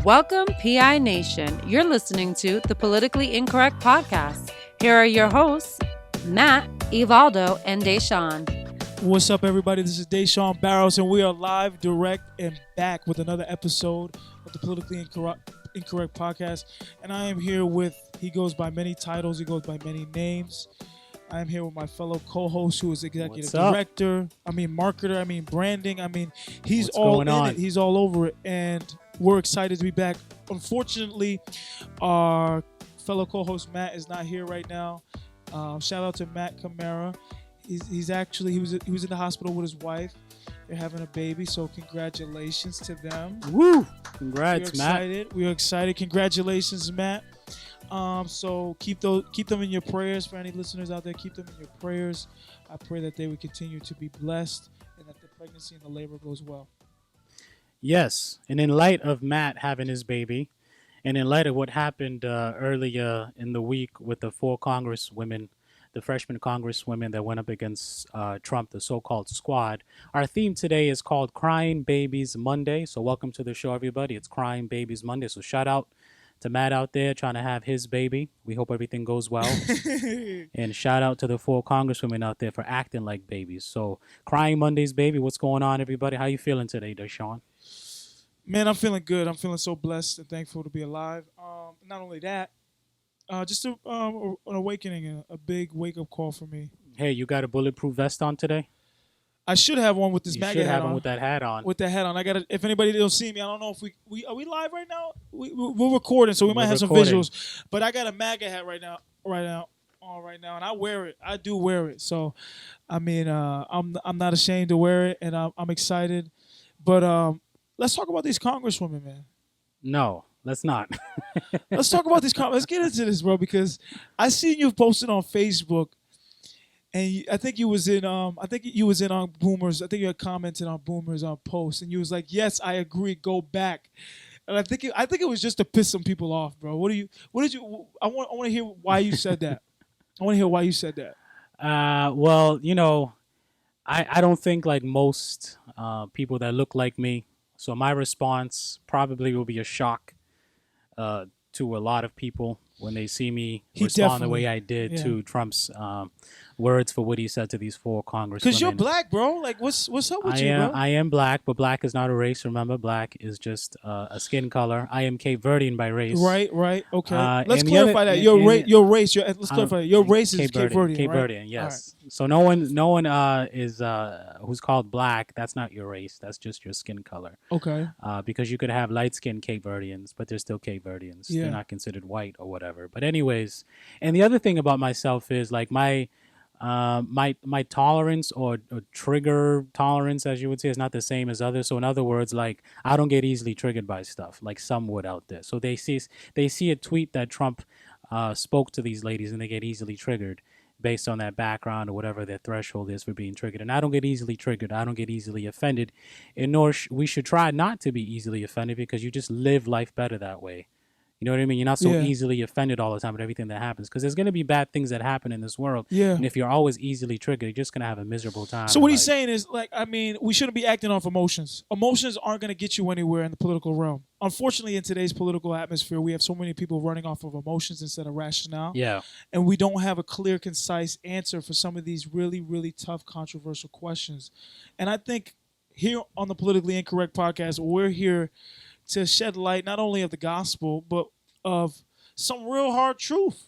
Welcome, PI Nation. You're listening to the Politically Incorrect Podcast. Here are your hosts, Matt, Evaldo, and Deshawn. What's up, everybody? This is Deshawn Barrows, and we are live, direct, and back with another episode of the Politically Incorrect Podcast. And I am here with, he goes by many titles, he goes by many names. I am here with my fellow co-host, who is executive director, marketer, branding. He's What's all going in on? it. He's all over it. And we're excited to be back. Unfortunately, our fellow co-host Matt is not here right now. Shout out to Matt Camara. He was in the hospital with his wife. They're having a baby, so congratulations to them. Woo! Congrats, Matt. We are excited. Congratulations, Matt. So keep them in your prayers. For any listeners out there, keep them in your prayers. I pray that they would continue to be blessed and that the pregnancy and the labor goes well. Yes, and in light of Matt having his baby, and in light of what happened earlier in the week with the four congresswomen, the freshman congresswomen that went up against Trump, the so-called squad, our theme today is called Cry Babies Monday. So welcome to the show, everybody. It's Cry Babies Monday. So shout out to Matt out there trying to have his baby. We hope everything goes well. And shout out to the four congresswomen out there for acting like babies. So Crying Mondays, baby. What's going on, everybody? How you feeling today, Deshawn? Man, I'm feeling good. I'm feeling so blessed and thankful to be alive. Not only that, just an awakening, a big wake-up call for me. Hey, you got a bulletproof vest on today? I should have one with this MAGA hat on. You should have one with that hat on. With that hat on. I got. If anybody don't see me, I don't know if we are we live right now. We're recording, so we might have some visuals. But I got a MAGA hat right now, and I wear it. I do wear it. So, I'm not ashamed to wear it, and I'm excited. But let's talk about these congresswomen, man. No, let's not. Let's talk about these. Let's get into this, bro, because I seen you posted on Facebook. And I think you was in on Boomers. I think you had commented on Boomers on post, and you was like, "Yes, I agree. Go back." And I think it was just to piss some people off, bro. What did you? I want to hear why you said that. I want to hear why you said that. Well, I don't think like most people that look like me. So my response probably will be a shock to a lot of people when they see me respond the way I did to Trump's words for what he said to these four congresswomen. Because you're black, bro. Like, what's up with you, bro? I am black, but black is not a race. Remember, black is just a skin color. I am Cape Verdean by race. Right. Okay. Let's clarify that. Your race. Let's clarify that. Your race is Cape Verdean. Cape Verdean, yes. Right. So no one is who's called black. That's not your race. That's just your skin color. Okay. Because you could have light-skinned Cape Verdeans, but they're still Cape Verdeans. Yeah. They're not considered white or whatever. But anyways, and the other thing about myself is like my tolerance or trigger tolerance, as you would say, is not the same as others. So in other words, like I don't get easily triggered by stuff like some would out there. So they see a tweet that Trump spoke to these ladies and they get easily triggered based on that background or whatever their threshold is for being triggered. And I don't get easily triggered. I don't get easily offended. And nor we should try not to be easily offended because you just live life better that way. You know what I mean? You're not so easily offended all the time at everything that happens because there's going to be bad things that happen in this world. Yeah. And if you're always easily triggered, you're just going to have a miserable time. So what he's saying is, we shouldn't be acting off emotions. Emotions aren't going to get you anywhere in the political realm. Unfortunately, in today's political atmosphere, we have so many people running off of emotions instead of rationale. Yeah. And we don't have a clear, concise answer for some of these really, really tough, controversial questions. And I think here on the Politically Incorrect Podcast, we're here to shed light not only of the gospel, but of some real hard truth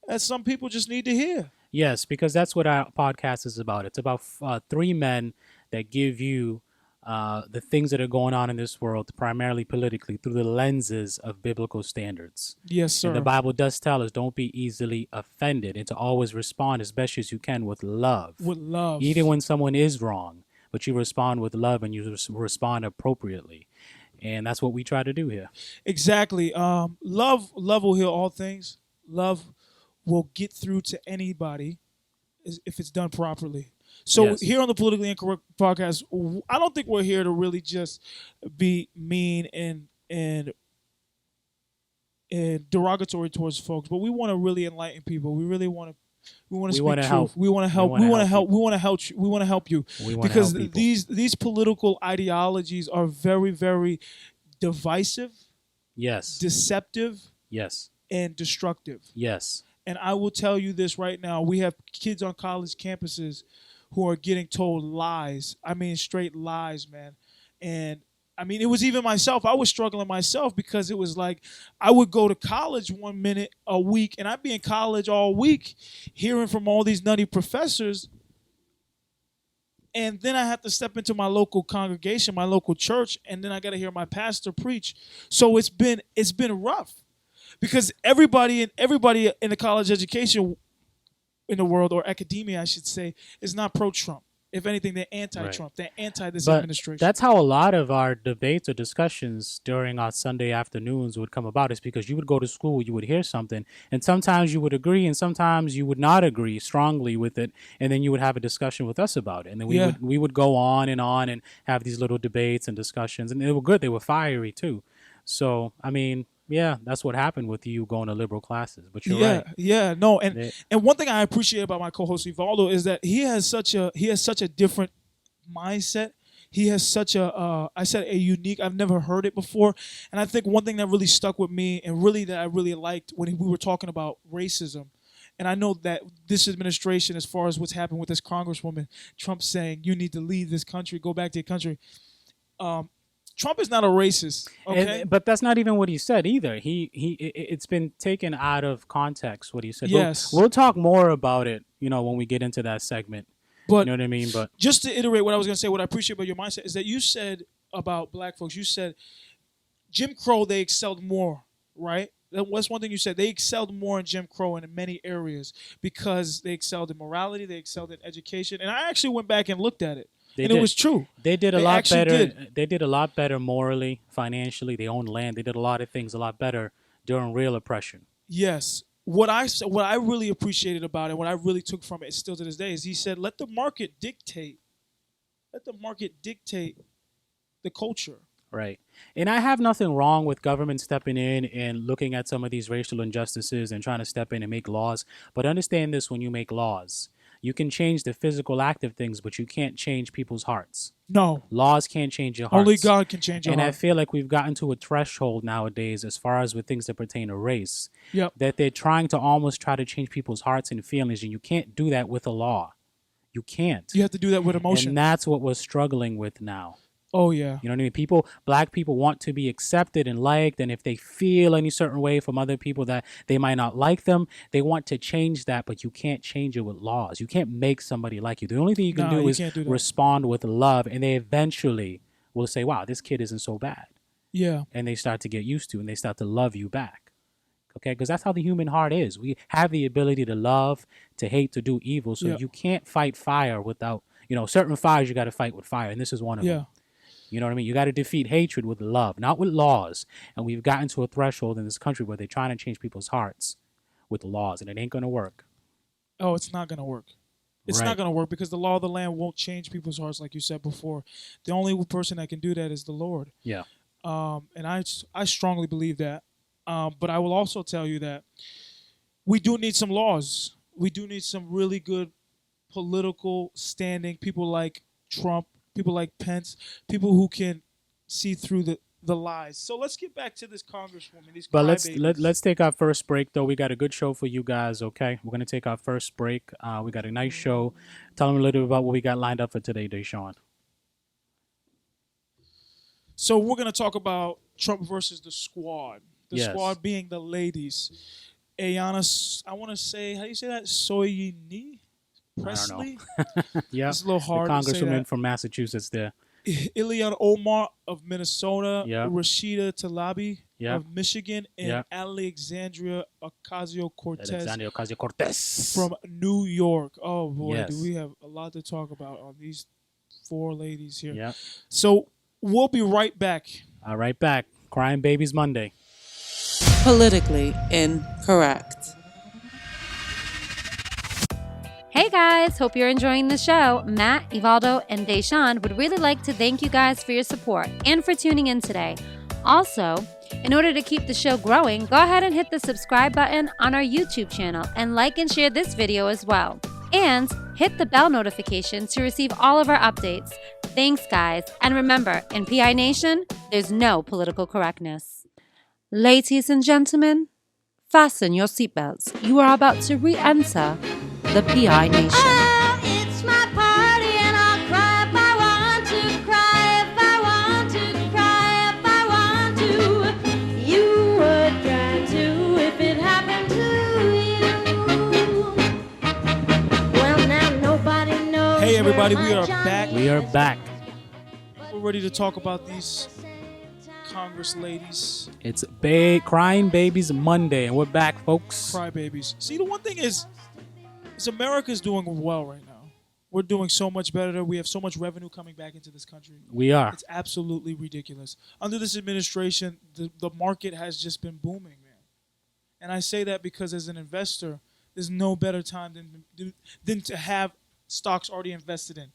that some people just need to hear. Yes, because that's what our podcast is about. It's about three men that give you the things that are going on in this world, primarily politically, through the lenses of biblical standards. Yes, sir. And the Bible does tell us don't be easily offended and to always respond as best as you can with love. With love. Even when someone is wrong, but you respond with love and you respond appropriately. And that's what we try to do here. Exactly. Love will heal all things. Love will get through to anybody if it's done properly. So Here on the Politically Incorrect Podcast, I don't think we're here to really just be mean and derogatory towards folks, but we want to really enlighten people. We really want to We want to speak truth. Help. We want to help. We want to help. We want to help. We want to help you because these political ideologies are very, very divisive. Yes. deceptive, Yes. and destructive. Yes. And I will tell you this right now. We have kids on college campuses who are getting told lies. I mean, straight lies, man. And I mean, it was even myself. I was struggling myself because it was like I would go to college 1 minute a week and I'd be in college all week hearing from all these nutty professors. And then I have to step into my local congregation, my local church, and then I got to hear my pastor preach. So it's been rough because everybody in the college education in the world, or academia, I should say, is not pro-Trump. If anything, they're anti-Trump. They're anti this administration. That's how a lot of our debates or discussions during our Sunday afternoons would come about. Is because you would go to school, you would hear something, and sometimes you would agree, and sometimes you would not agree strongly with it, and then you would have a discussion with us about it, and then we would go on and have these little debates and discussions, and they were good. They were fiery too. So I mean, yeah, that's what happened with you going to liberal classes. But you're right. Yeah, no, and one thing I appreciate about my co-host Evaldo is that he has such a different mindset. He has such a unique. I've never heard it before, and I think one thing that really stuck with me and really that I really liked when we were talking about racism. And I know that this administration, as far as what's happened with this Congresswoman, Trump saying you need to leave this country, go back to your country. Trump is not a racist, okay? But that's not even what he said either. It's been taken out of context what he said. Yes. We'll talk more about it, when we get into that segment. But you know what I mean? But just to iterate what I was going to say, what I appreciate about your mindset is that you said about black folks, you said Jim Crow, they excelled more, right? That's one thing you said. They excelled more in Jim Crow and in many areas because they excelled in morality, they excelled in education. And I actually went back and looked at it. It was true. They did a lot better. They did a lot better morally, financially. They owned land. They did a lot of things a lot better during real oppression. Yes. What I really appreciated about it, what I really took from it still to this day, is he said, let the market dictate. Let the market dictate the culture. Right. And I have nothing wrong with government stepping in and looking at some of these racial injustices and trying to step in and make laws. But understand this when you make laws. You can change the physical active things, but you can't change people's hearts. No. Laws can't change your hearts. Only God can change your heart. And I feel like we've gotten to a threshold nowadays as far as with things that pertain to race. Yep. That they're trying to almost try to change people's hearts and feelings, and you can't do that with a law. You can't. You have to do that with emotion. And that's what we're struggling with now. Oh, yeah. You know what I mean? Black people want to be accepted and liked, and if they feel any certain way from other people that they might not like them, they want to change that, but you can't change it with laws. You can't make somebody like you. The only thing you can do is respond with love, and they eventually will say, wow, this kid isn't so bad. Yeah. And they start to get used to, and they start to love you back. Okay? Because that's how the human heart is. We have the ability to love, to hate, to do evil, so you can't fight fire without, certain fires you got to fight with fire, and this is one of them. You know what I mean? You got to defeat hatred with love, not with laws. And we've gotten to a threshold in this country where they're trying to change people's hearts with laws, and it ain't going to work. Oh, it's not going to work. It's not going to work because the law of the land won't change people's hearts, like you said before. The only person that can do that is the Lord. Yeah. And I strongly believe that. But I will also tell you that we do need some laws. We do need some really good political standing people like Trump, people like Pence, people who can see through the lies. So let's get back to this Congresswoman. But let's take our first break, though. We got a good show for you guys, okay? We're going to take our first break. We got a nice show. Tell them a little bit about what we got lined up for today, Deshaun. So we're going to talk about Trump versus the squad. The squad being the ladies. Ayana, I want to say, how do you say that? Soyini? Presley? Yeah. It's a little hard the to say Congresswoman that. from Massachusetts there. Ilhan Omar of Minnesota. Yeah. Rashida Tlaib Yeah. of Michigan. And Alexandria Ocasio-Cortez from New York. Oh, boy. Yes. Do we have a lot to talk about on these four ladies here. Yeah. So we'll be right back. All right, back. Cry Babies Monday. Politically incorrect. Hey guys, hope you're enjoying the show. Matt, Evaldo, and Deshaun would really like to thank you guys for your support and for tuning in today. Also, in order to keep the show growing, go ahead and hit the subscribe button on our YouTube channel and like and share this video as well. And hit the bell notification to receive all of our updates. Thanks guys, and remember, in PI Nation, there's no political correctness. Ladies and gentlemen, fasten your seatbelts. You are about to re-enter the PI Nation. Oh, it's my party and I'll cry if I want to, cry if I want to, cry if I want to. You would cry too if it happened to you. Well, now nobody knows. Hey, everybody, where we my are Johnny back. We are back. We're ready to talk about these Congress ladies, It's Crying Babies Monday, and we're back, folks. Cry Babies. See, the one thing is America's doing well right now. We're doing so much better. We have so much revenue coming back into this country. We are. It's absolutely ridiculous. Under this administration, the market has just been booming, man. And I say that because as an investor, there's no better time than to have stocks already invested in.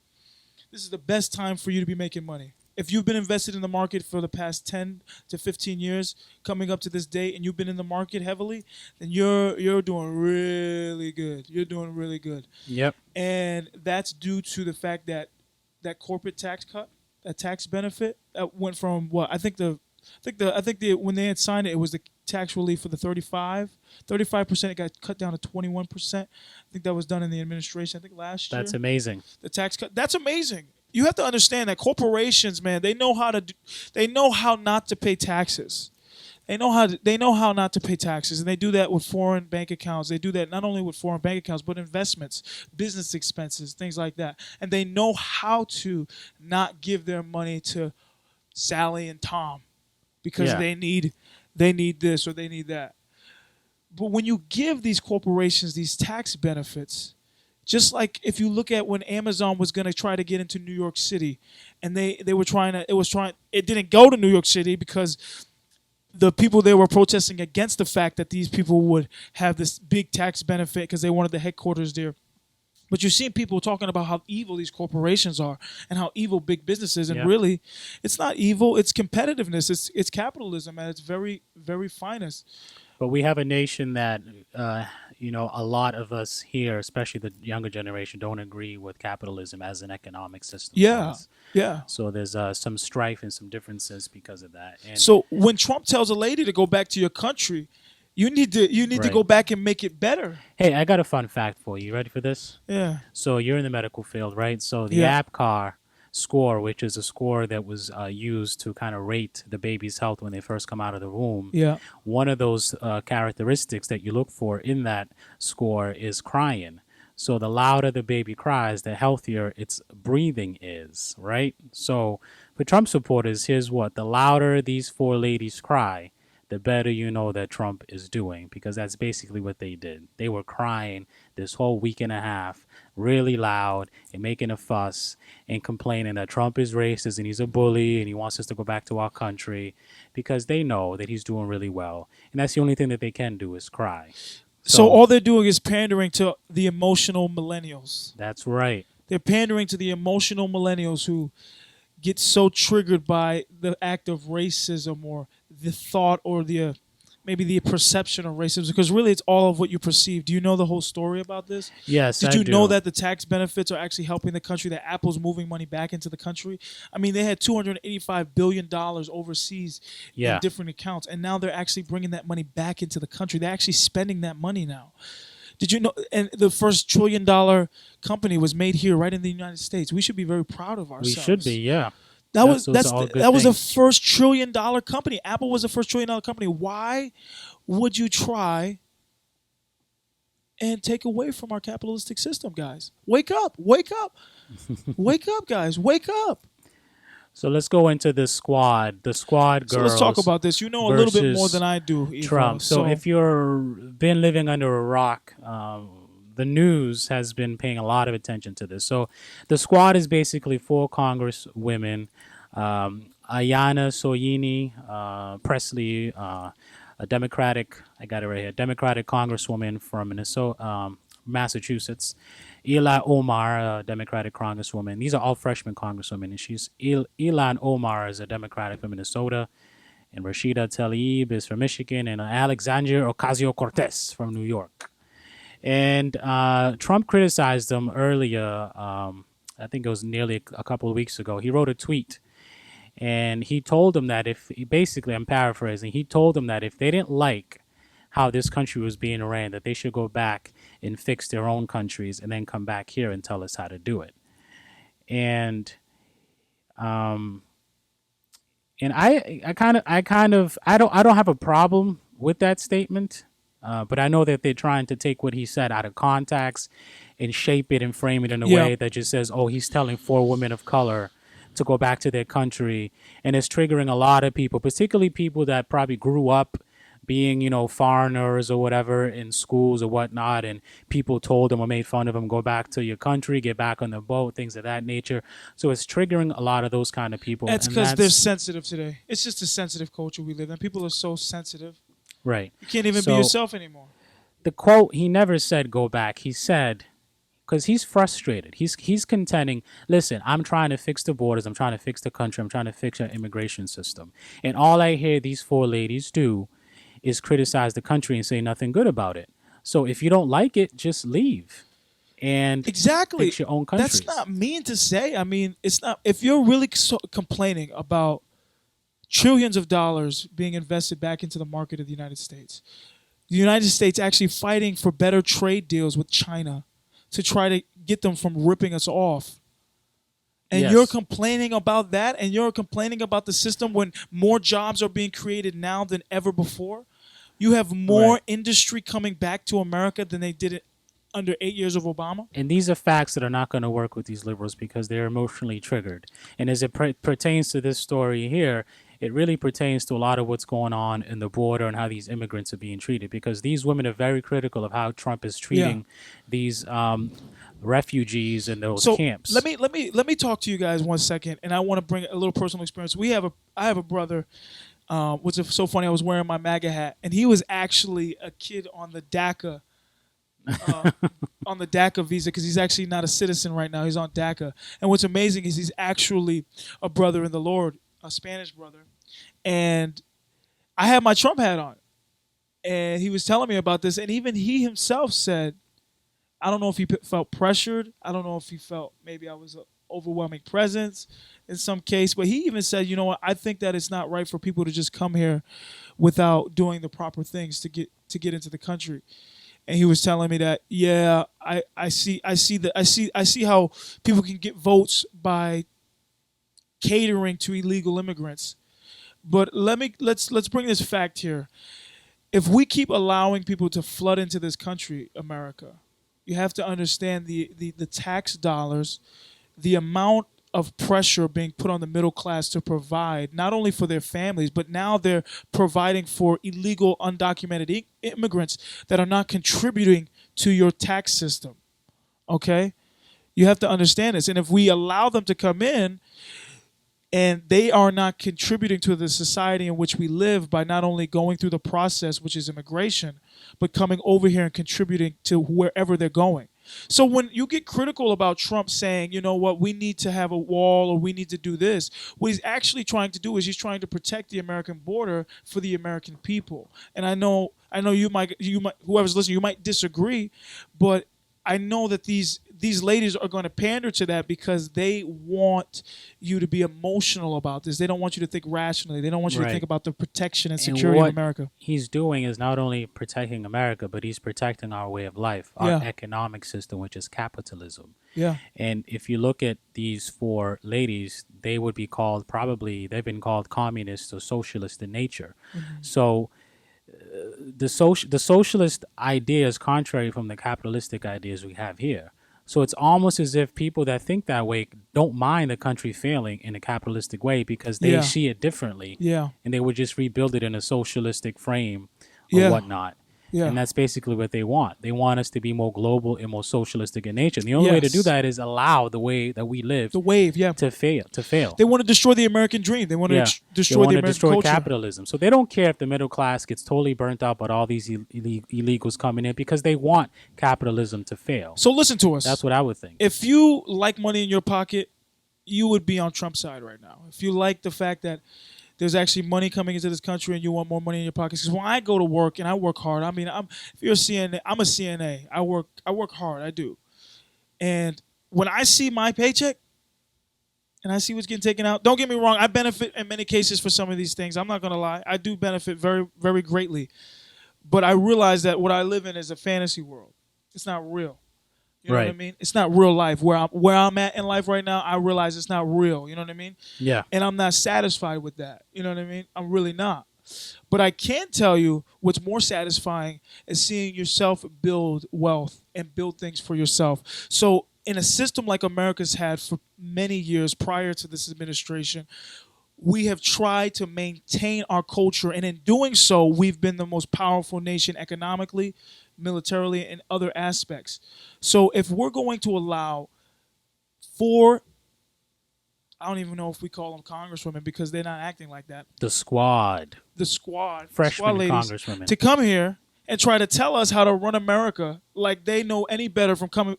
This is the best time for you to be making money. If you've been invested in the market for the past 10 to 15 years, coming up to this date, and you've been in the market heavily, then you're doing really good. You're doing really good. Yep. And that's due to the fact that that corporate tax cut, that tax benefit, that went from what I think when they had signed it, it was the tax relief for the 35%. It got cut down to 21%. I think that was done in the administration. I think last year. That's amazing. The tax cut. That's amazing. You have to understand that corporations, man, they know how not to pay taxes. They know how not to pay taxes, and they do that with foreign bank accounts. They do that not only with foreign bank accounts, but investments, business expenses, things like that. And they know how to not give their money to Sally and Tom because they need this or they need that. But when you give these corporations these tax benefits, just like if you look at when Amazon was going to try to get into New York City, and it didn't go to New York City because the people there were protesting against the fact that these people would have this big tax benefit because they wanted the headquarters there. But you're seeing people talking about how evil these corporations are and how evil big business is. And really, it's not evil. It's competitiveness. It's capitalism at its very, very finest. But we have a nation that, a lot of us here, especially the younger generation, don't agree with capitalism as an economic system. Yeah. So there's some strife and some differences because of that. And so when Trump tells a lady to go back to your country, you need to go back and make it better. Hey, I got a fun fact for you. Ready for this? Yeah. So you're in the medical field, right? So the APCAR score, which is a score that was used to kind of rate the baby's health when they first come out of the womb. Yeah. One of those characteristics that you look for in that score is crying. So the louder the baby cries, the healthier its breathing is, right? So for Trump supporters, here's what: the louder these four ladies cry, the better you know that Trump is doing, because that's basically what they did. They were crying this whole week and a half, really loud and making a fuss and complaining that Trump is racist and he's a bully and he wants us to go back to our country, because they know that he's doing really well. And that's the only thing that they can do is cry. So all they're doing is pandering to the emotional millennials. That's right. They're pandering to the emotional millennials who get so triggered by the act of racism or the thought or maybe the perception of racism, because really it's all of what you perceive. Do you know the whole story about this? Yes, Did you know that the tax benefits are actually helping the country, that Apple's moving money back into the country? I mean, they had $285 billion overseas in different accounts, and now they're actually bringing that money back into the country. They're actually spending that money now. Did you know? And the first $1 trillion company was made here, right in the United States. We should be very proud of ourselves. We should be, yeah. That was the first $1 trillion company. Apple was the first $1 trillion company. Why would you try and take away from our capitalistic system, guys? Wake up! Wake up! Wake up, guys! Wake up! So let's go into the squad. The squad girls. So let's talk about this. You know a little bit more than I do, Evo. Trump. So if you've been living under a rock, the news has been paying a lot of attention to this. So the squad is basically 4 Congress women: Ayanna Soyini, Presley, a Democratic. I got it right here. Democratic Congresswoman from Minnesota, Massachusetts. Ilhan Omar, a Democratic Congresswoman. These are all freshman Congresswomen. And Ilhan Omar is a Democratic from Minnesota. And Rashida Tlaib is from Michigan. And Alexandria Ocasio-Cortez from New York. And Trump criticized them earlier. I think it was nearly a couple of weeks ago. He wrote a tweet. And he told them that basically, I'm paraphrasing, he told them that if they didn't like how this country was being ran, that they should go back and fix their own countries and then come back here and tell us how to do it. And um, I don't have a problem with that statement, but I know that they're trying to take what he said out of context and shape it and frame it in a Yeah. way that just says, "Oh, he's telling 4 women of color to go back to their country," and it's triggering a lot of people, particularly people that probably grew up being, foreigners or whatever in schools or whatnot, and people told them or made fun of them, go back to your country, get back on the boat, things of that nature. So it's triggering a lot of those kind of people. That's and because they're sensitive today. It's just a sensitive culture we live in. People are so sensitive. right. You can't even be So- yourself anymore. The quote, he never said go back. He said, because he's frustrated. He's contending, listen, I'm trying to fix the borders. I'm trying to fix the country. I'm trying to fix our immigration system. And all I hear these 4 ladies do is criticize the country and say nothing good about it. So if you don't like it, just leave and Exactly. fix your own countries. That's not mean to say. I mean, it's not. If you're really complaining about trillions of dollars being invested back into the market of the United States actually fighting for better trade deals with China to try to get them from ripping us off. And Yes. you're complaining about that, and you're complaining about the system when more jobs are being created now than ever before. You have more Right. industry coming back to America than they did it under 8 years of Obama. And these are facts that are not going to work with these liberals because they're emotionally triggered. And as it pertains to this story here, it really pertains to a lot of what's going on in the border and how these immigrants are being treated, because these women are very critical of how Trump is treating these refugees in those So camps. let me talk to you guys 1 second, and I want to bring a little personal experience. I have a brother. Which is so funny. I was wearing my MAGA hat, and he was actually a kid on the DACA, on the DACA visa, because he's actually not a citizen right now. He's on DACA, and what's amazing is he's actually a brother in the Lord, a Spanish brother, and I had my Trump hat on, and he was telling me about this, and even he himself said, I don't know if he felt pressured. I don't know if he felt maybe I was an overwhelming presence in some case, but he even said, you know what, I think that it's not right for people to just come here without doing the proper things to get into the country. And he was telling me that, yeah, I see how people can get votes by catering to illegal immigrants. But let's bring this fact here. If we keep allowing people to flood into this country, America, you have to understand the tax dollars, the amount of pressure being put on the middle class to provide not only for their families, but now they're providing for illegal, undocumented immigrants that are not contributing to your tax system. Okay? You have to understand this. And if we allow them to come in and they are not contributing to the society in which we live by not only going through the process, which is immigration, but coming over here and contributing to wherever they're going. So when you get critical about Trump saying, you know what, we need to have a wall or we need to do this, what he's actually trying to do is he's trying to protect the American border for the American people. And I know you might whoever's listening, you might disagree, but I know that these ladies are going to pander to that because they want you to be emotional about this. They don't want you to think rationally. They don't want you to Right. think about the protection and And security of what America. he's doing is not only protecting America, but he's protecting our way of life, our Yeah. economic system, which is capitalism. Yeah. And if you look at these 4 ladies, they would be called they've been called communist or socialist in nature. So the socialist idea is contrary from the capitalistic ideas we have here. So it's almost as if people that think that way don't mind the country failing in a capitalistic way because they Yeah. see it differently. Yeah. And they would just rebuild it in a socialistic frame or Yeah. whatnot. Yeah. And that's basically what they want. They want us to be more global and more socialistic in nature. And the only way to do Yes. that is allow the way that we live The wave, yeah. to fail. They want to destroy the American dream. They want to They destroy want the to American destroy culture. capitalism. So they don't care if the middle class gets totally burnt out by all these illegals coming in because they want capitalism to fail. So listen to us. That's what I would think. If you like money in your pocket, you would be on Trump's side right now. If you like the fact that there's actually money coming into this country and you want more money in your pockets. Because when I go to work and I work hard, I mean, if you're a CNA, I'm a CNA. I work hard. I do. And when I see my paycheck and I see what's getting taken out. Don't get me wrong. I benefit in many cases for some of these things. I'm not gonna lie. I do benefit very, very greatly. But I realize that what I live in is a fantasy world. It's not real. You know what I Right. mean? It's not real life. Where I'm at in life right now, I realize it's not real. You know what I mean? Yeah. And I'm not satisfied with that. You know what I mean? I'm really not. But I can tell you what's more satisfying is seeing yourself build wealth and build things for yourself. So in a system like America's had for many years prior to this administration, we have tried to maintain our culture, and in doing so, we've been the most powerful nation economically, militarily, and other aspects. So if we're going to allow four, I don't even know if we call them congresswomen because they're not acting like that, The squad. the squad Freshman ladies, congresswomen. to come here and try to tell us how to run America like they know any better from coming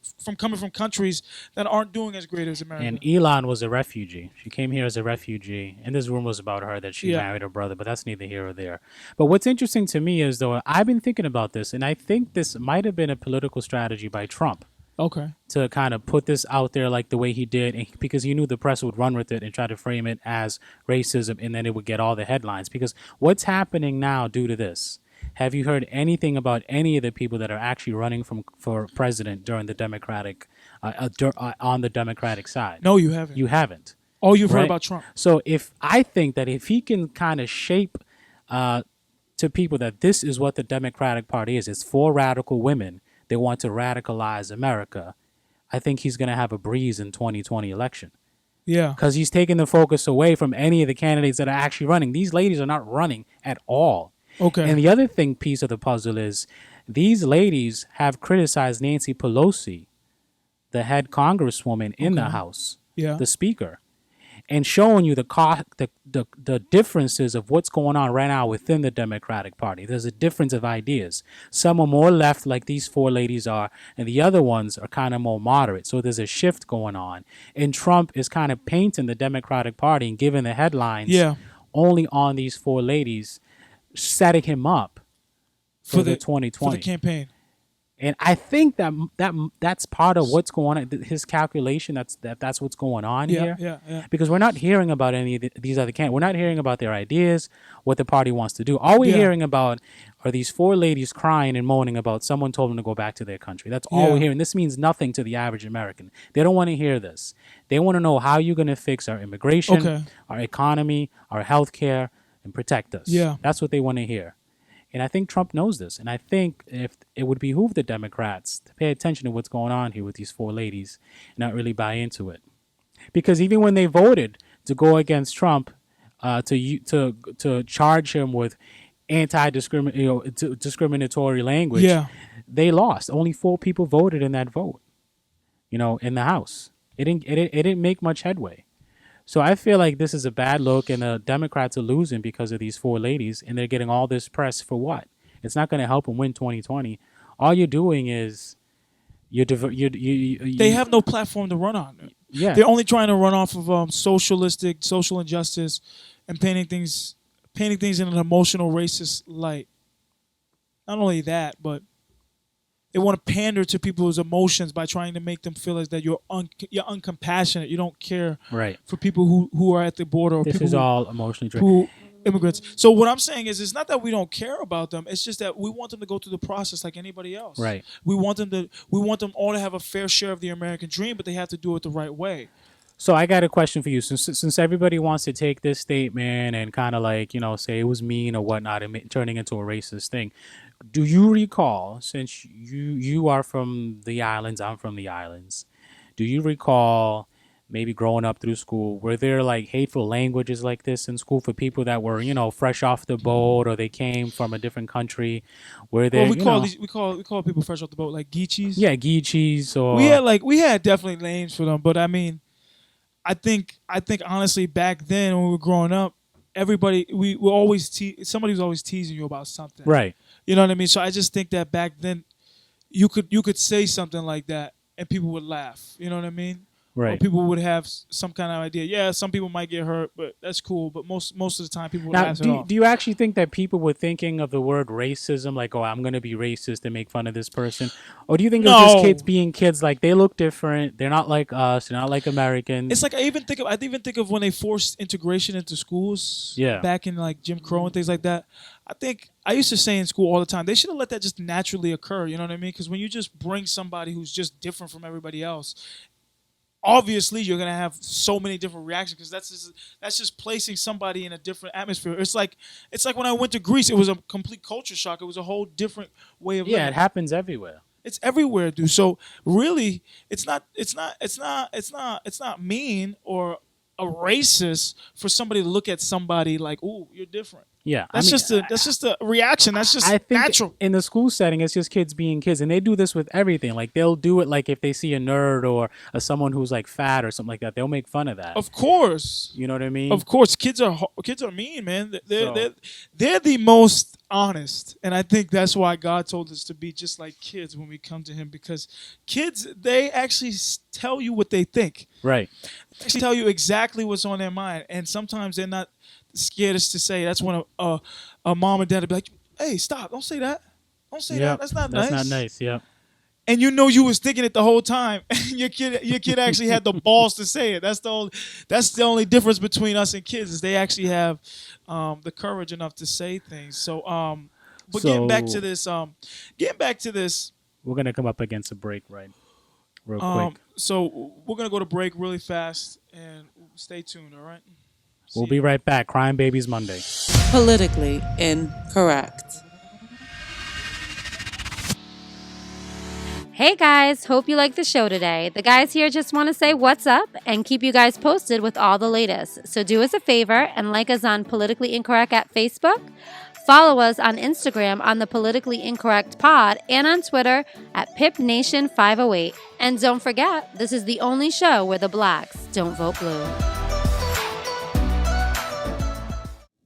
from countries that aren't doing as great as America. And Elon was a refugee. She came here as a refugee, and there's rumors about her that she Yeah. married her brother, but that's neither here or there. But what's interesting to me is, though, I've been thinking about this, and I think this might have been a political strategy by Trump Okay. to kind of put this out there like the way he did, and because he knew the press would run with it and try to frame it as racism, and then it would get all the headlines. Because what's happening now due to this? Have you heard anything about any of the people that are actually running for president during the Democratic, on the Democratic side? No, you haven't. You haven't. All you've heard right? about Trump. So I think that if he can kind of shape to people that this is what the Democratic Party is, it's for radical women. They want to radicalize America. I think he's going to have a breeze in 2020 election Yeah. because he's taking the focus away from any of the candidates that are actually running. These ladies are not running at all. Okay. And the other piece of the puzzle is these ladies have criticized Nancy Pelosi, the head congresswoman in the House, Yeah. the speaker, and showing you the differences of what's going on right now within the Democratic Party. There's a difference of ideas. Some are more left, like these four ladies are, and the other ones are kind of more moderate. So there's a shift going on. And Trump is kind of painting the Democratic Party and giving the headlines only on these four ladies, setting him up for the 2020. For the campaign. And I think that's part of what's going on. His calculation. That's what's going on here. Yeah. Because we're not hearing about any of these other candidates. We're not hearing about their ideas, what the party wants to do. All we're hearing about are these four ladies crying and moaning about someone told them to go back to their country. That's all we're hearing. This means nothing to the average American. They don't want to hear this. They want to know how you're going to fix our immigration, our economy, our health care, and protect us. Yeah. That's what they want to hear. And I think Trump knows this. And I think if it would behoove the Democrats to pay attention to what's going on here with these four ladies and not really buy into it. Because even when they voted to go against Trump, to charge him with discriminatory language, they lost. Only 4 people voted in that vote, in the House. It didn't make much headway. So I feel like this is a bad look, and the Democrats are losing because of these 4 ladies, and they're getting all this press for what? It's not going to help them win 2020. All you're doing is they have no platform to run on. Yeah, they're only trying to run off of social injustice, and painting things in an emotional racist light. Not only that, but they want to pander to people's emotions by trying to make them feel as that you're uncompassionate. You don't care for people who are at the border or this people is all emotionally driven. Immigrants. So what I'm saying is, it's not that we don't care about them. It's just that we want them to go through the process like anybody else. Right. We want them all to have a fair share of the American dream, but they have to do it the right way. So I got a question for you. Since everybody wants to take this statement and kind of like, say it was mean or whatnot and turning into a racist thing, do you recall, since you are from the islands, I'm from the islands, do you recall maybe growing up through school, were there like hateful languages like this in school for people that were, fresh off the boat or they came from a different country? Were there, we call people fresh off the boat like geechees. Yeah, geechees or we had definitely names for them, but I mean, I think honestly back then when we were growing up, everybody somebody was always teasing you about something. Right. You know what I mean? So I just think that back then you could say something like that and people would laugh. You know what I mean? Or Right. people would have some kind of idea. Yeah, some people might get hurt, but that's cool. But most of the time, people would Now, laugh it off. do you actually think that people were thinking of the word racism, like, oh, I'm going to be racist and make fun of this person? Or do you think it was just kids No. being kids, like, they look different, they're not like us, they're not like Americans? It's like I even think of when they forced integration into schools. Yeah. Back in like Jim Crow and things like that. I think I used to say in school all the time, they should have let that just naturally occur. You know what I mean? Because when you just bring somebody who's just different from everybody else, obviously you're gonna have so many different reactions because that's just placing somebody in a different atmosphere. It's like when I went to Greece, it was a complete culture shock. It was a whole different way of living. Yeah, it happens everywhere. It's everywhere, dude. So really, it's not mean or a racist for somebody to look at somebody like, "Ooh, you're different." Yeah, That's just a reaction. That's just I think natural. in the school setting, it's just kids being kids, and they do this with everything. Like, they'll do it, like, if they see a nerd or someone who's like fat or something like that, they'll make fun of that. Of course. You know what I mean? Of course, kids are mean, man. So- They're the most honest, and I think that's why God told us to be just like kids when we come to Him, because kids, they actually tell you what they think. Right. They actually tell you exactly what's on their mind, and sometimes they're not scared us to say. That's when a mom and dad would be like, "Hey, stop! Don't say that. Don't say that. That's not nice." That's not nice. Yep. And you know you was thinking it the whole time. your kid actually had the balls to say it. That's the only difference between us and kids is they actually have the courage enough to say things. So but getting back to this, we're gonna come up against a break, right? Real quick. So we're gonna go to break really fast and stay tuned. All right. We'll be right back. Cry Babies Monday. Politically incorrect. Hey guys, hope you like the show today. The guys here just want to say what's up and keep you guys posted with all the latest. So do us a favor and like us on Politically Incorrect at Facebook. Follow us on Instagram on the Politically Incorrect Pod and on Twitter at PipNation508. And don't forget, this is the only show where the blacks don't vote blue.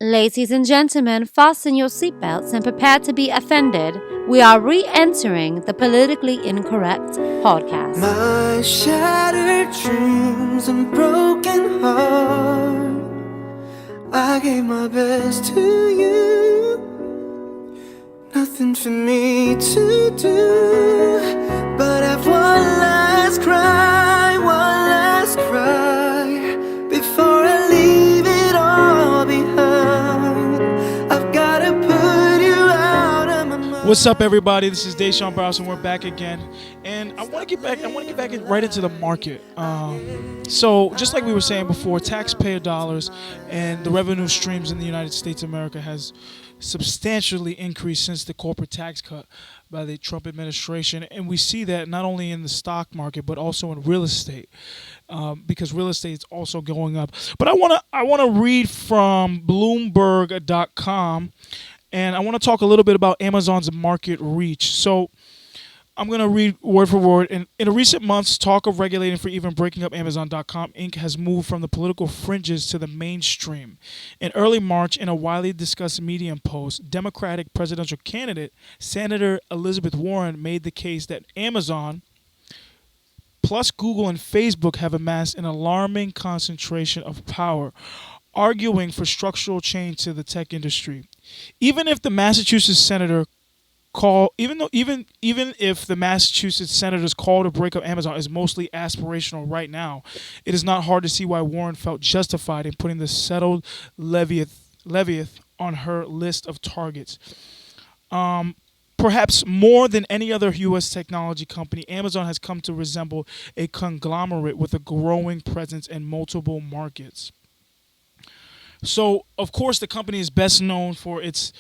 Ladies and gentlemen, fasten your seatbelts and prepare to be offended. We are re-entering the Politically Incorrect podcast. My shattered dreams and broken heart, I gave my best to you. Nothing for me to do but have one last cry before I leave it all behind. I've gotta put you out of my mind. What's up, everybody? This is Deshaun Browse, and we're back again. And I want to get back right into the market. So, just like we were saying before, taxpayer dollars and the revenue streams in the United States of America has substantially increased since the corporate tax cut by the Trump administration, and we see that not only in the stock market but also in real estate, because real estate is also going up. But I want to read from Bloomberg.com. And I want to talk a little bit about Amazon's market reach. So I'm going to read word for word. In recent months, talk of regulating for even breaking up Amazon.com Inc. has moved from the political fringes to the mainstream. In early March, in a widely discussed Medium post, Democratic presidential candidate Senator Elizabeth Warren made the case that Amazon plus Google and Facebook have amassed an alarming concentration of power, arguing for structural change to the tech industry. Even if the Massachusetts senator even if the Massachusetts senators' call to break up Amazon is mostly aspirational right now, it is not hard to see why Warren felt justified in putting the settled Leviathan on her list of targets. Perhaps more than any other U.S. technology company, Amazon has come to resemble a conglomerate with a growing presence in multiple markets. So, of course, the company is best known for its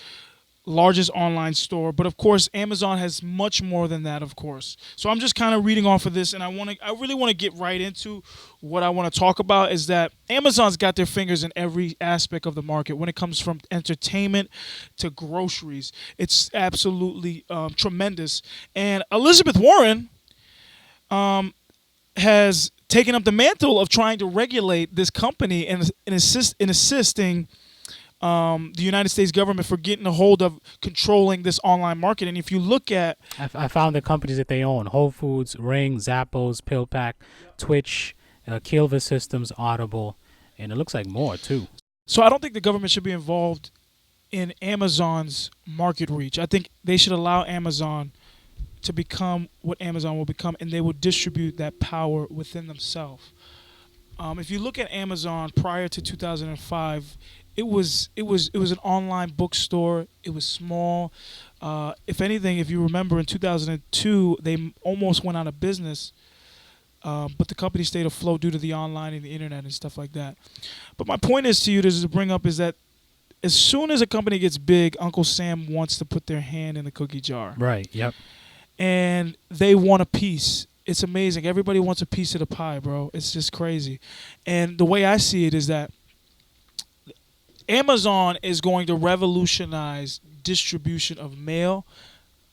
largest online store, but of course, Amazon has much more than that, of course. So I'm just kind of reading off of this, and I really want to get right into what I want to talk about. Is that Amazon's got their fingers in every aspect of the market when it comes from entertainment to groceries. It's absolutely tremendous. And Elizabeth Warren has taken up the mantle of trying to regulate this company and assisting the United States government for getting a hold of controlling this online market. And if you look at... I found the companies that they own: Whole Foods, Ring, Zappos, PillPack, Twitch, Kilva Systems, Audible, and it looks like more too. So I don't think the government should be involved in Amazon's market reach. I think they should allow Amazon to become what Amazon will become, and they will distribute that power within themselves. If you look at Amazon prior to 2005, it was an online bookstore. It was small. If anything, if you remember, in 2002, they almost went out of business. But the company stayed afloat due to the online and the internet and stuff like that. But my point is to you to bring up is that as soon as a company gets big, Uncle Sam wants to put their hand in the cookie jar. Right. Yep. And they want a piece. It's amazing. Everybody wants a piece of the pie, bro. It's just crazy. And the way I see it is that Amazon is going to revolutionize distribution of mail,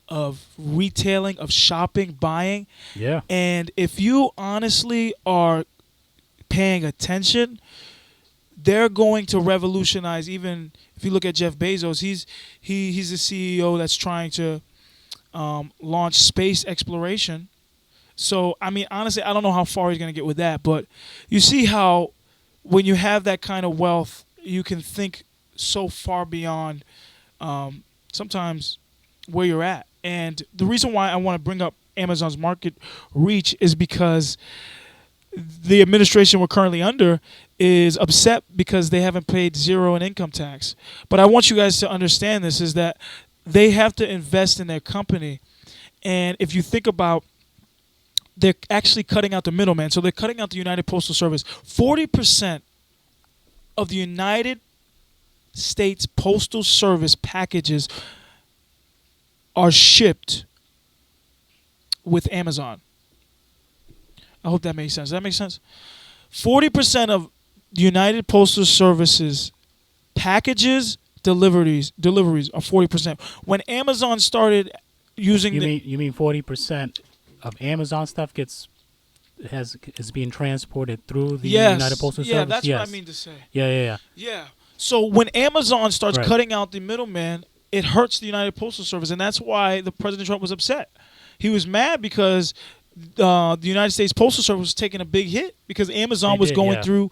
of retailing, of shopping, buying. Yeah. And if you honestly are paying attention, they're going to revolutionize. Even if you look at Jeff Bezos, he's the CEO that's trying to launch space exploration. So, I mean, honestly, I don't know how far he's going to get with that. But you see how when you have that kind of wealth, you can think so far beyond sometimes where you're at. And the reason why I want to bring up Amazon's market reach is because the administration we're currently under is upset because they haven't paid zero in income tax. But I want you guys to understand this, is that they have to invest in their company. And if you think about, they're actually cutting out the middleman. So they're cutting out the United Postal Service. 40% of the United States Postal Service packages are shipped with Amazon. I hope that makes sense. Does that make sense? 40% of United Postal Service's packages, deliveries are 40%. When Amazon started using You mean 40% of Amazon stuff is being transported through the United Postal Service? Yeah, that's what I mean to say. Yeah. Yeah. So when Amazon starts Right. cutting out the middleman, it hurts the United Postal Service, and that's why the President Trump was upset. He was mad because the United States Postal Service was taking a big hit because Amazon was going through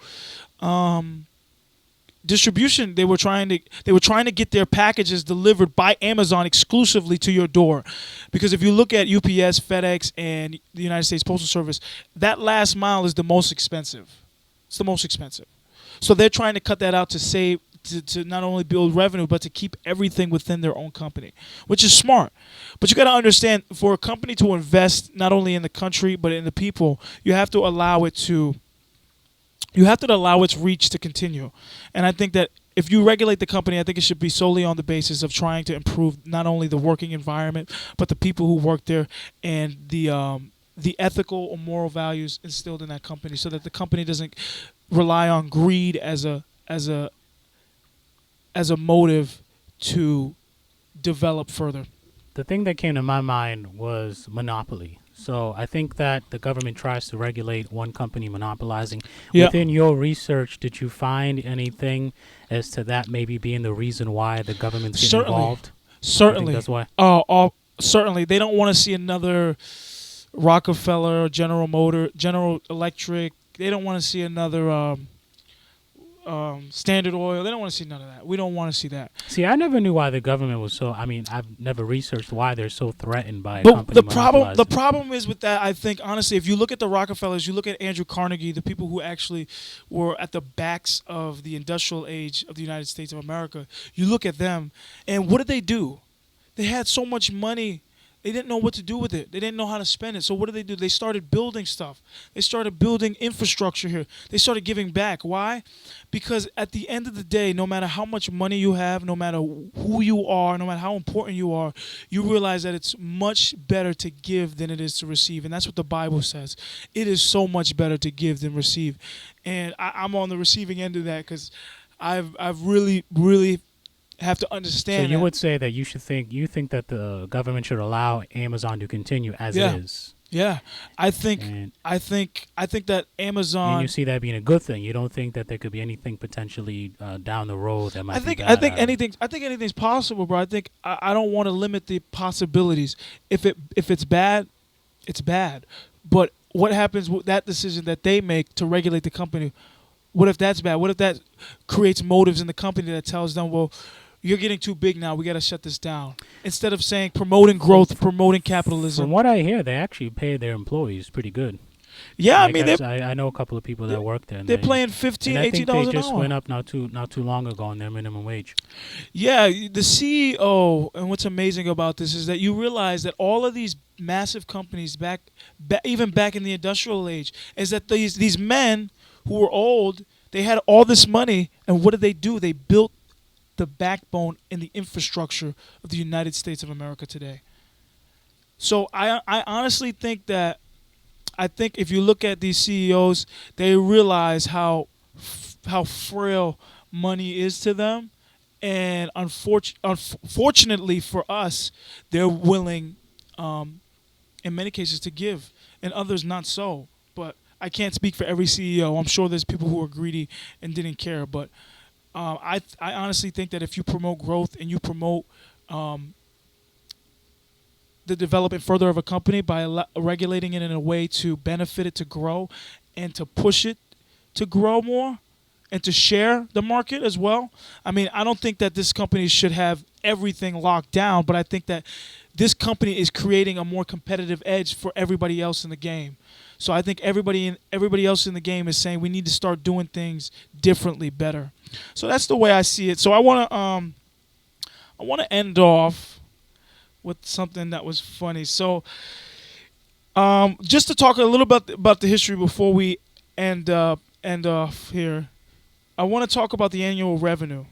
distribution. They were trying to get their packages delivered by Amazon exclusively to your door, because if you look at UPS, FedEx, and the United States Postal Service, that last mile is the most expensive. It's the most expensive. So they're trying to cut that out to save, to not only build revenue, but to keep everything within their own company, which is smart. But you got to understand, for a company to invest not only in the country but in the people, you have to allow its reach to continue. And I think that if you regulate the company, I think it should be solely on the basis of trying to improve not only the working environment, but the people who work there, and the ethical or moral values instilled in that company, so that the company doesn't rely on greed as a motive to develop further. The thing that came to my mind was monopoly. So I think that the government tries to regulate one company monopolizing. Yeah. Within your research, did you find anything as to that maybe being the reason why the government's getting involved? Certainly. That's why. Certainly. They don't want to see another Rockefeller, General Electric. They don't want to see another Standard Oil. They don't want to see none of that. We don't want to see that. See, I never knew why the government was so. I mean, I've never researched why they're so threatened by a But company the problem is with that. I think honestly, if you look at the Rockefellers, you look at Andrew Carnegie, the people who actually were at the backs of the industrial age of the United States of America. You look at them, and what did they do? They had so much money. They didn't know what to do with it. They didn't know how to spend it. So what did? They started building stuff. They started building infrastructure here. They started giving back. Why? Because at the end of the day, no matter how much money you have, no matter who you are, no matter how important you are, you realize that it's much better to give than it is to receive. And that's what the Bible says. It is so much better to give than receive. And I'm on the receiving end of that, because I've really have to understand. So you would say that you think that the government should allow Amazon to continue as it is. Yeah, I think that Amazon. And you see that being a good thing. You don't think that there could be anything potentially down the road that might. I think anything's possible, bro. I think I don't want to limit the possibilities. If it's bad, it's bad. But what happens with that decision that they make to regulate the company? What if that's bad? What if that creates motives in the company that tells them, well, you're getting too big now, we got to shut this down? Instead of saying promoting growth, promoting capitalism. From what I hear, they actually pay their employees pretty good. Yeah, Like I mean, I know a couple of people that work there. And they're playing $15, and I think $18 they an just hour. went up not too long ago on their minimum wage. Yeah, the CEO, and what's amazing about this is that you realize that all of these massive companies even back in the industrial age, is that these men who were old, they had all this money, and what did they do? They built the backbone and the infrastructure of the United States of America today. So I honestly think that if you look at these CEOs, they realize how frail money is to them, and unfortunately for us, they're willing, in many cases, to give, and others not so. But I can't speak for every CEO. I'm sure there's people who are greedy and didn't care. But I honestly think that if you promote growth and you promote the development further of a company by regulating it in a way to benefit it to grow and to push it to grow more and to share the market as well. I mean, I don't think that this company should have everything locked down, but I think that this company is creating a more competitive edge for everybody else in the game. So I think everybody else in the game is saying we need to start doing things differently, better. So that's the way I see it. So I want to end off with something that was funny. So, just to talk a little bit about the history before we end off here, I want to talk about the annual revenue.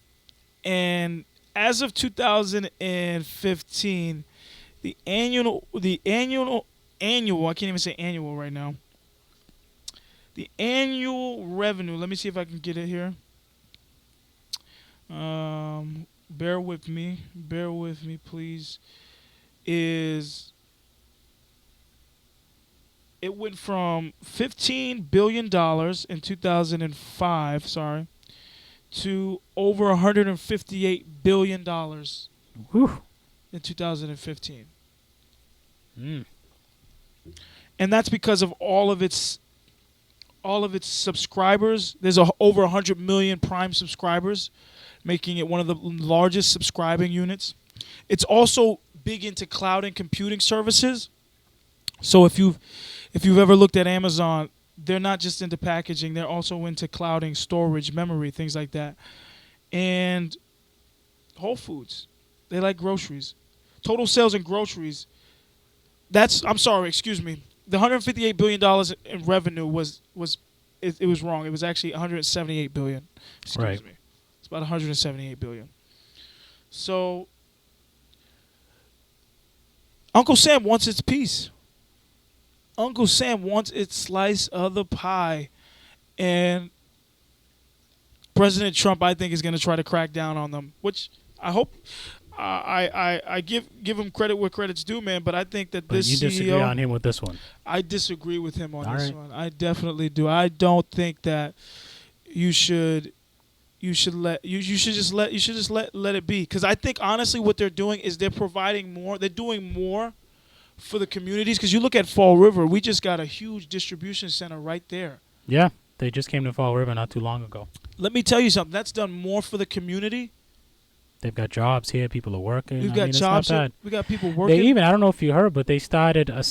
And as of 2015, the annual I can't even say annual right now. The annual revenue. Let me see if I can get it here. Bear with me, please. It went from $15 billion in 2005, to over $158 billion Whew. in 2015. Mm. And that's because of all of its subscribers. There's over 100 million Prime subscribers, making it one of the largest subscribing units. It's also big into cloud and computing services. So if you've ever looked at Amazon, they're not just into packaging, they're also into clouding, storage, memory, things like that. And Whole Foods, they like groceries. Total sales in groceries, the $158 billion in revenue was wrong. It was actually $178 billion. Excuse me. It's about $178 billion. So Uncle Sam wants its piece. Uncle Sam wants its slice of the pie. And President Trump, I think, is going to try to crack down on them, which I hope. I give him credit where credit's due, man. But I think that this you disagree CEO, on him with this one. I disagree with him on All this right. one. I definitely do. I don't think that you should just let it be. Because I think honestly, what they're doing is they're providing more. They're doing more for the communities. Because you look at Fall River, we just got a huge distribution center right there. Yeah, they just came to Fall River not too long ago. Let me tell you something. That's done more for the community. They've got jobs here. People are working. We've got jobs. We got people working. They even, I don't know if you heard, but they started a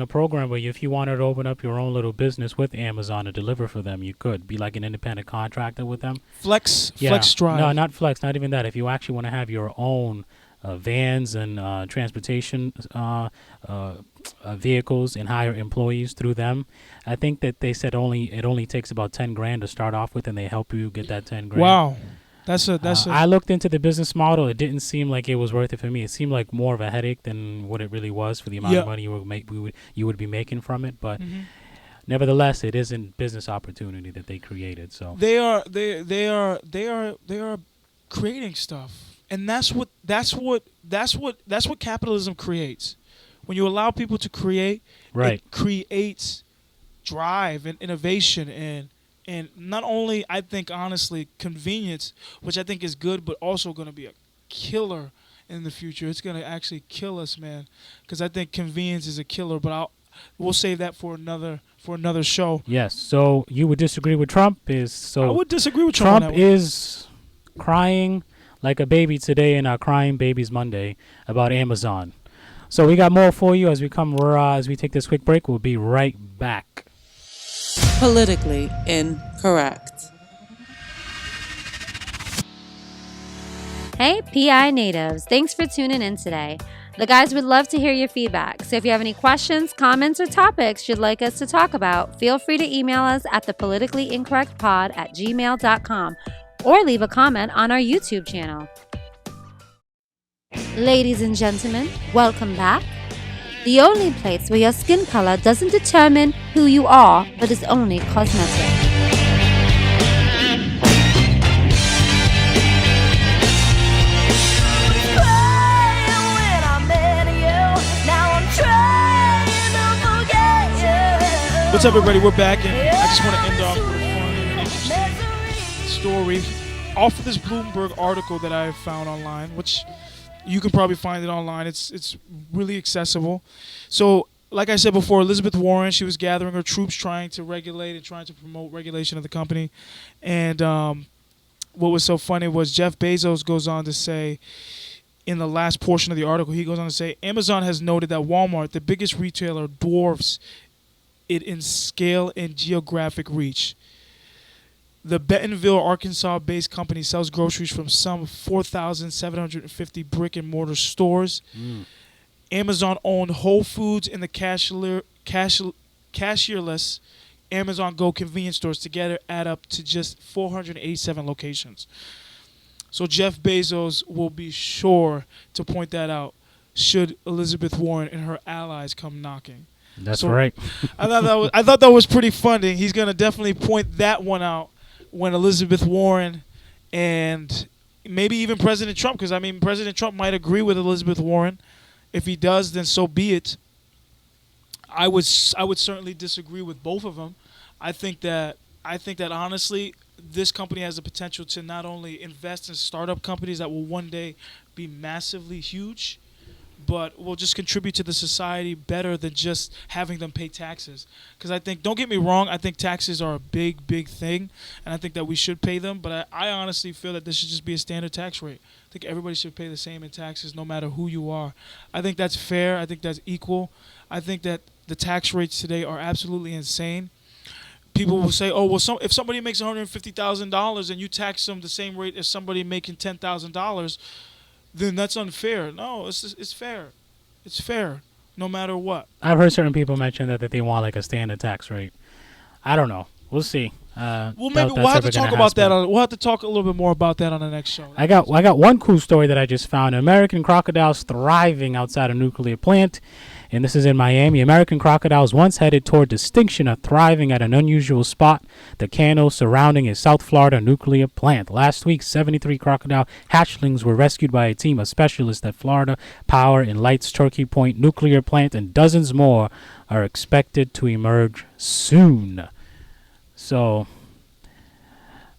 program where if you wanted to open up your own little business with Amazon to deliver for them, you could be like an independent contractor with them. Flex Drive. No, not Flex, not even that. If you actually want to have your own vans and transportation vehicles and hire employees through them, I think that they said it only takes about $10,000 to start off with, and they help you get that $10,000. Wow. I looked into the business model. It didn't seem like it was worth it for me. It seemed like more of a headache than what it really was for the amount of money you would be making from it. But nevertheless, it is a business opportunity that they created. So they are creating stuff, and that's what capitalism creates. When you allow people to create, right, it creates drive and innovation and not only, I think, honestly, convenience, which I think is good, but also going to be a killer in the future. It's going to actually kill us, man, because I think convenience is a killer. But we'll save that for another show. Yes. So you would disagree with Trump? I would disagree with Trump. Trump is crying like a baby today in our Crying Babies Monday about Amazon. So we got more for you as we take this quick break. We'll be right back. Politically incorrect. Hey, PI natives. Thanks for tuning in today. The guys would love to hear your feedback. So if you have any questions, comments, or topics you'd like us to talk about, feel free to email us at thepoliticallyincorrectpod@gmail.com or leave a comment on our YouTube channel. Ladies and gentlemen, welcome back. The only place where your skin color doesn't determine who you are, but is only cosmetic. What's up, everybody? We're back, and I just want to end off with a fun and interesting story off of this Bloomberg article that I found online, which you can probably find it online. It's really accessible. So, like I said before, Elizabeth Warren, she was gathering her troops, trying to regulate and trying to promote regulation of the company. And what was so funny was Jeff Bezos goes on to say, in the last portion of the article, he goes on to say, Amazon has noted that Walmart, the biggest retailer, dwarfs it in scale and geographic reach. The Bentonville, Arkansas-based company sells groceries from some 4,750 brick-and-mortar stores. Amazon-owned Whole Foods and the cashierless Amazon Go convenience stores together add up to just 487 locations. So Jeff Bezos will be sure to point that out should Elizabeth Warren and her allies come knocking. That's right. I thought that was pretty funny. He's gonna definitely point that one out when Elizabeth Warren and maybe even President Trump, because I mean President Trump might agree with Elizabeth Warren. If he does, then so be it. I would certainly disagree with both of them. I think that honestly, this company has the potential to not only invest in startup companies that will one day be massively huge, but will just contribute to the society better than just having them pay taxes. Because I think, don't get me wrong, I think taxes are a big, big thing, and I think that we should pay them, but I honestly feel that this should just be a standard tax rate. I think everybody should pay the same in taxes no matter who you are. I think that's fair. I think that's equal. I think that the tax rates today are absolutely insane. People will say, oh, well, if somebody makes $150,000 and you tax them the same rate as somebody making $10,000, then that's unfair. No, it's fair. It's fair, no matter what. I've heard certain people mention that they want like a standard tax rate. I don't know. We'll see. Well, maybe we'll have to talk about that. We'll have to talk a little bit more about that on the next show. I got one cool story that I just found. American crocodiles thriving outside a nuclear plant. And this is in Miami. American crocodiles once headed toward distinction are thriving at an unusual spot, the canal surrounding a South Florida nuclear plant. Last week, 73 crocodile hatchlings were rescued by a team of specialists at Florida Power and Light's Turkey Point nuclear plant, and dozens more are expected to emerge soon. So,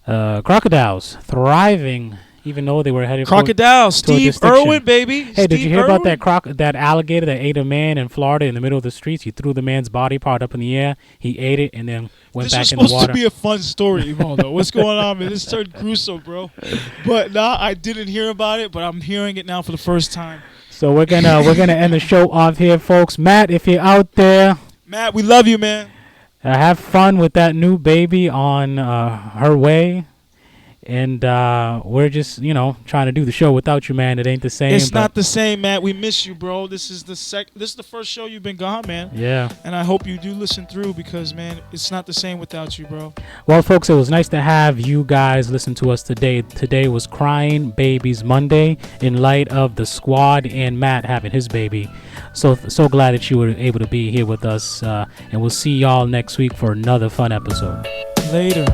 crocodiles thriving, even though they were headed crocodile Steve Irwin, baby. Hey, did you hear about that alligator that ate a man in Florida in the middle of the streets? He threw the man's body part up in the air. He ate it and then went back in the water. This is supposed to be a fun story, Ivaldo. What's going on, man? This turned gruesome, bro. But I didn't hear about it, but I'm hearing it now for the first time. So we're gonna end the show off here, folks. Matt, if you're out there, Matt, we love you, man. Have fun with that new baby on her way. And we're just, trying to do the show without you, man. It ain't the same. It's not the same, Matt. We miss you, bro. This is the first show you've been gone, man. Yeah. And I hope you do listen through because, man, it's not the same without you, bro. Well, folks, it was nice to have you guys listen to us today. Today was Crying Babies Monday in light of the squad and Matt having his baby. So glad that you were able to be here with us. And we'll see y'all next week for another fun episode. Later.